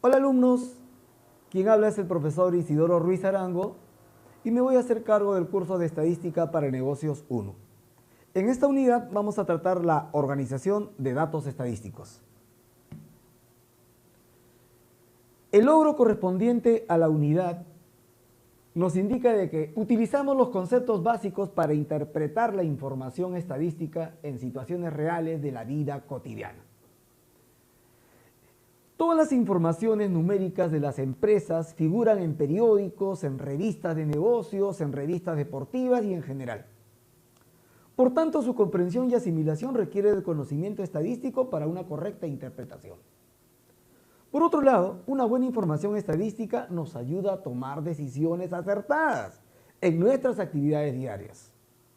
Hola alumnos, quien habla es el profesor Isidoro Ruiz Arango y me voy a hacer cargo del curso de Estadística para Negocios 1. En esta unidad vamos a tratar la organización de datos estadísticos. El logro correspondiente a la unidad nos indica de que utilizamos los conceptos básicos para interpretar la información estadística en situaciones reales de la vida cotidiana. Todas las informaciones numéricas de las empresas figuran en periódicos, en revistas de negocios, en revistas deportivas y en general. Por tanto, su comprensión y asimilación requiere del conocimiento estadístico para una correcta interpretación. Por otro lado, una buena información estadística nos ayuda a tomar decisiones acertadas en nuestras actividades diarias.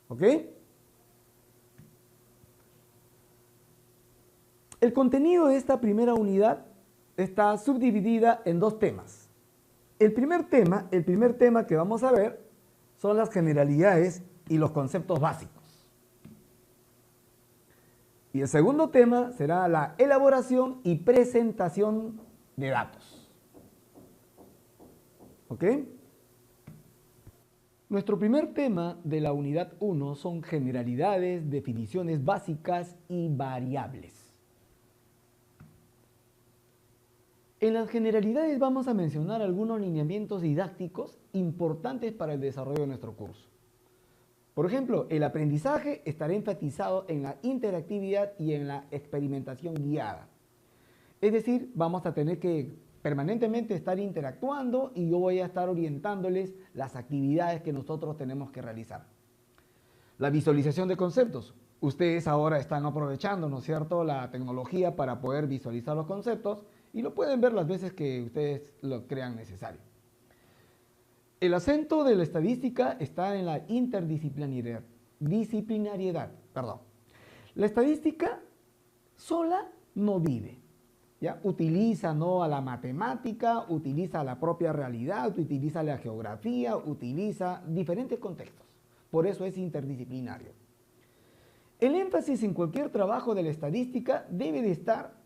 ¿Ok? El contenido de esta primera unidad está subdividida en dos temas. El primer tema que vamos a ver son las generalidades y los conceptos básicos. Y el segundo tema será la elaboración y presentación de datos. ¿Ok? Nuestro primer tema de la unidad 1 son generalidades, definiciones básicas y variables. En las generalidades vamos a mencionar algunos lineamientos didácticos importantes para el desarrollo de nuestro curso. Por ejemplo, el aprendizaje estará enfatizado en la interactividad y en la experimentación guiada. Es decir, vamos a tener que permanentemente estar interactuando y yo voy a estar orientándoles las actividades que nosotros tenemos que realizar. La visualización de conceptos. Ustedes ahora están aprovechando, ¿no es cierto?, la tecnología para poder visualizar los conceptos y lo pueden ver las veces que ustedes lo crean necesario. El acento de la estadística está en la interdisciplinariedad. La estadística sola no vive. ¿Ya? Utiliza ¿no? a la matemática, utiliza la propia realidad, utiliza la geografía, utiliza diferentes contextos. Por eso es interdisciplinario. El énfasis en cualquier trabajo de la estadística debe de estar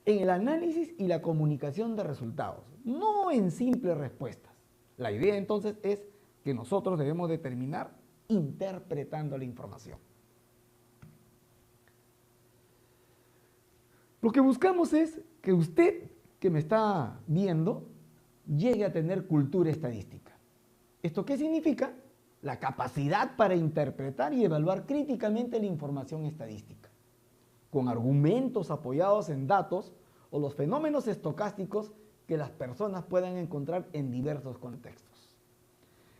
en el análisis y la comunicación de resultados, no en simples respuestas. La idea entonces es que nosotros debemos de terminar interpretando la información. Lo que buscamos es que usted, que me está viendo, llegue a tener cultura estadística. ¿Esto qué significa? La capacidad para interpretar y evaluar críticamente la información estadística, con argumentos apoyados en datos o los fenómenos estocásticos que las personas puedan encontrar en diversos contextos.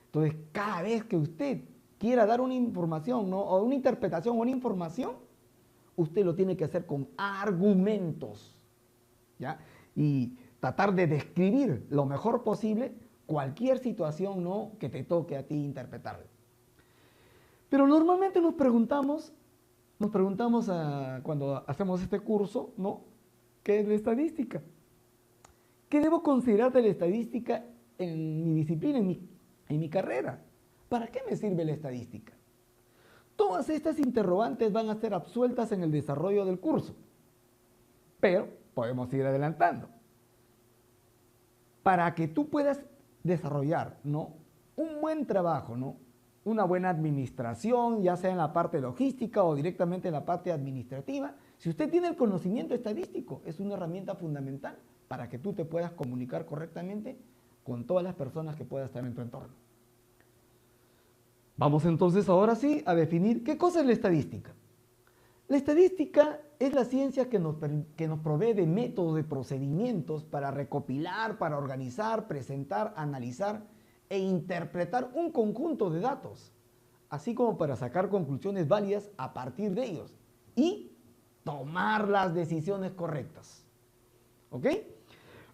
Entonces, cada vez que usted quiera dar una información, ¿no? o una interpretación o una información, usted lo tiene que hacer con argumentos, ¿ya? Y tratar de describir lo mejor posible cualquier situación, ¿no? que te toque a ti interpretar. Pero normalmente nos preguntamos cuando hacemos este curso, ¿no? ¿Qué es la estadística? ¿Qué debo considerar de la estadística en mi disciplina, en mi carrera? ¿Para qué me sirve la estadística? Todas estas interrogantes van a ser absueltas en el desarrollo del curso, pero podemos ir adelantando. Para que tú puedas desarrollar, ¿no? un buen trabajo, ¿no? una buena administración, ya sea en la parte logística o directamente en la parte administrativa, si usted tiene el conocimiento estadístico, es una herramienta fundamental para que tú te puedas comunicar correctamente con todas las personas que puedan estar en tu entorno. Vamos entonces ahora sí a definir qué cosa es la estadística. La estadística es la ciencia que nos provee de métodos, de procedimientos para recopilar, para organizar, presentar, analizar e interpretar un conjunto de datos, así como para sacar conclusiones válidas a partir de ellos y tomar las decisiones correctas. ¿Ok?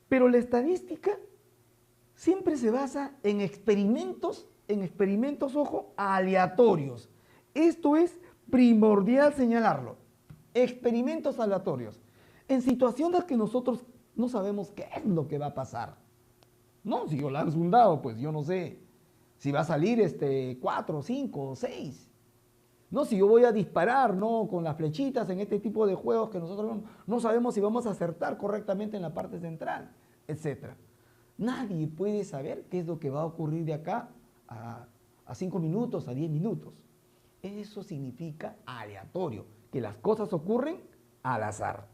Pero la estadística siempre se basa en experimentos, ojo, aleatorios. Esto es primordial señalarlo. Experimentos aleatorios. En situaciones que nosotros no sabemos qué es lo que va a pasar. No, si yo lanzo un dado, pues yo no sé si va a salir 4, 5 o 6. No, si yo voy a disparar, ¿no? con las flechitas en este tipo de juegos que nosotros no sabemos si vamos a acertar correctamente en la parte central. etc. Nadie puede saber qué es lo que va a ocurrir de acá a 5 minutos, a 10 minutos. Eso significa aleatorio, que las cosas ocurren al azar.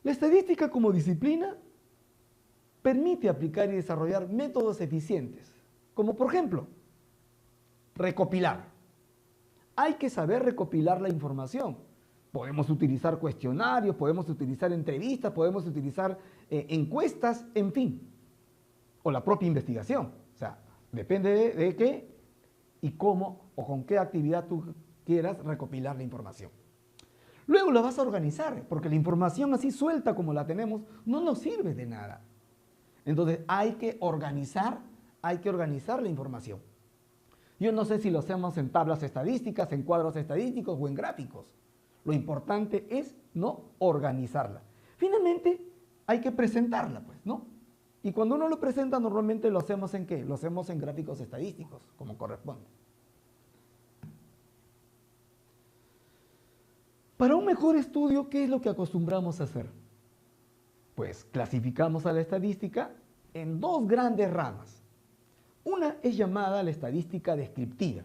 La estadística como disciplina permite aplicar y desarrollar métodos eficientes, como por ejemplo, recopilar. Hay que saber recopilar la información. Podemos utilizar cuestionarios, podemos utilizar entrevistas, podemos utilizar encuestas, en fin, o la propia investigación. O sea, depende de qué y cómo o con qué actividad tú quieras recopilar la información. Luego la vas a organizar, porque la información así suelta como la tenemos no nos sirve de nada. Entonces hay que organizar la información. Yo no sé si lo hacemos en tablas estadísticas, en cuadros estadísticos o en gráficos. Lo importante es no organizarla. Finalmente hay que presentarla, pues, ¿no? Y cuando uno lo presenta normalmente lo hacemos ¿en qué? Lo hacemos en gráficos estadísticos, como corresponde. Para un mejor estudio, ¿qué es lo que acostumbramos a hacer? Pues clasificamos a la estadística en dos grandes ramas. Una es llamada la estadística descriptiva.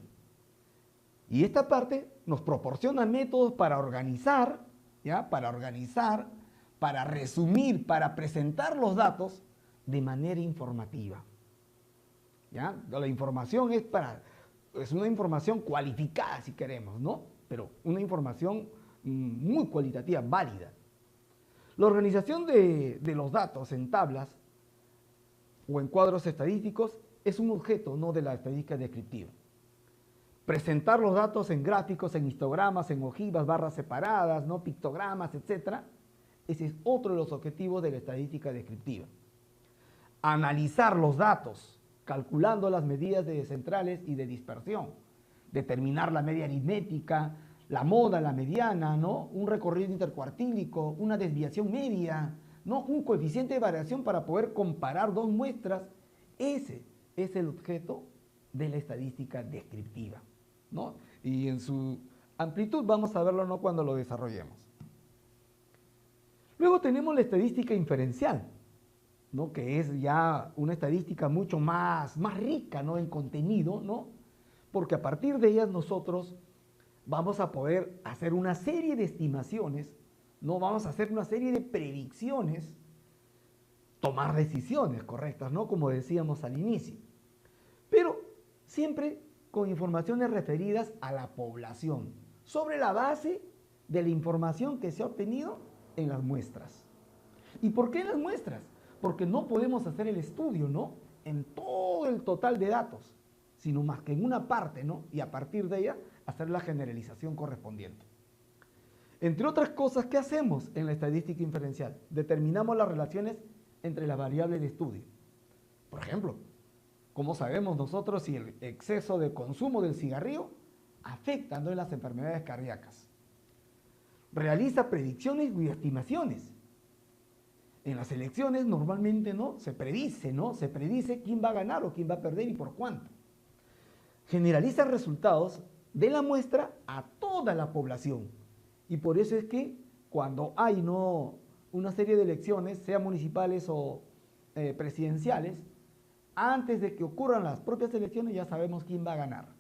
Y esta parte nos proporciona métodos para organizar, ¿ya? Para resumir, para presentar los datos de manera informativa. ¿Ya? La información es una información cualificada, si queremos, ¿no? Pero una información muy cualitativa, válida. La organización de los datos en tablas o en cuadros estadísticos es un objeto, ¿no?, de la estadística descriptiva. Presentar los datos en gráficos, en histogramas, en ojivas, barras separadas, ¿no?, pictogramas, etc. Ese es otro de los objetivos de la estadística descriptiva. Analizar los datos, calculando las medidas de centrales y de dispersión. Determinar la media aritmética, la moda, la mediana, ¿no?, un recorrido intercuartílico, una desviación media, ¿no?, un coeficiente de variación para poder comparar dos muestras. Ese es el objeto de la estadística descriptiva, ¿no? Y en su amplitud vamos a verlo, ¿no?, cuando lo desarrollemos. Luego tenemos la estadística inferencial, ¿no?, que es ya una estadística mucho más rica, ¿no?, en contenido, ¿no?, porque a partir de ellas nosotros vamos a poder hacer una serie de estimaciones, ¿no?, vamos a hacer una serie de predicciones, tomar decisiones correctas, ¿no?, como decíamos al inicio. Pero siempre con informaciones referidas a la población, sobre la base de la información que se ha obtenido en las muestras. ¿Y por qué en las muestras? Porque no podemos hacer el estudio, ¿no?, en todo el total de datos, sino más que en una parte, ¿no?, y a partir de ella hacer la generalización correspondiente. Entre otras cosas, ¿qué hacemos en la estadística inferencial? Determinamos las relaciones entre las variables de estudio. Por ejemplo, ¿cómo sabemos nosotros si el exceso de consumo del cigarrillo afecta, ¿no?, en las enfermedades cardíacas? Realiza predicciones y estimaciones. En las elecciones normalmente, ¿no?, se predice quién va a ganar o quién va a perder y por cuánto. Generaliza resultados de la muestra a toda la población. Y por eso es que cuando hay, ¿no?, una serie de elecciones, sea municipales o presidenciales, antes de que ocurran las propias elecciones ya sabemos quién va a ganar.